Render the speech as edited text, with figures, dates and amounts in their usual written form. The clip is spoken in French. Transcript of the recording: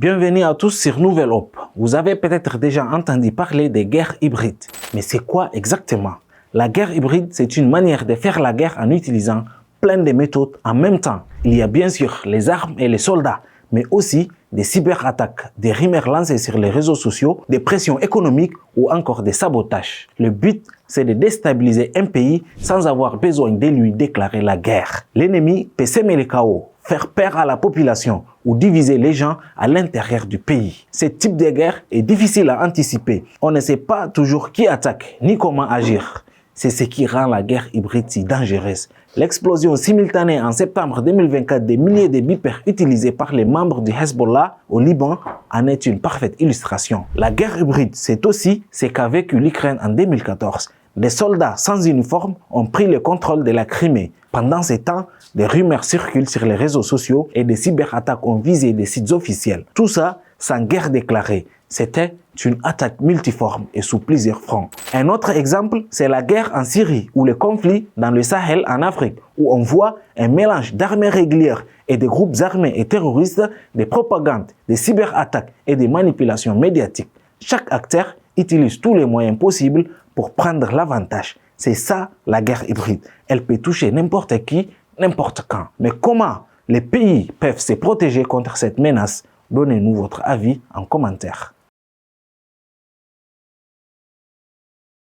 Bienvenue à tous sur Nouvelle Hope. Vous avez peut-être déjà entendu parler des guerres hybrides. Mais c'est quoi exactement? La guerre hybride, c'est une manière de faire la guerre en utilisant plein de méthodes en même temps. Il y a bien sûr les armes et les soldats, mais aussi des cyberattaques, des rumeurs lancées sur les réseaux sociaux, des pressions économiques ou encore des sabotages. Le but, c'est de déstabiliser un pays sans avoir besoin de lui déclarer la guerre. L'ennemi peut semer le chaos, faire peur à la population ou diviser les gens à l'intérieur du pays. Ce type de guerre est difficile à anticiper. On ne sait pas toujours qui attaque ni comment agir. C'est ce qui rend la guerre hybride si dangereuse. L'explosion simultanée en septembre 2024 des milliers de beepers utilisés par les membres du Hezbollah au Liban en est une parfaite illustration. La guerre hybride, c'est aussi ce qu'a vécu l'Ukraine en 2014. Des soldats sans uniforme ont pris le contrôle de la Crimée. Pendant ce temps, des rumeurs circulent sur les réseaux sociaux et des cyberattaques ont visé des sites officiels. Tout ça sans guerre déclarée. C'était une attaque multiforme et sous plusieurs fronts. Un autre exemple, c'est la guerre en Syrie ou le conflit dans le Sahel en Afrique, où on voit un mélange d'armées régulières et de groupes armés et terroristes, des propagandes, des cyberattaques et des manipulations médiatiques. Chaque acteur utilise tous les moyens possibles pour prendre l'avantage. C'est ça la guerre hybride. Elle peut toucher n'importe qui, n'importe quand. Mais comment les pays peuvent se protéger contre cette menace? Donnez-nous votre avis en commentaire.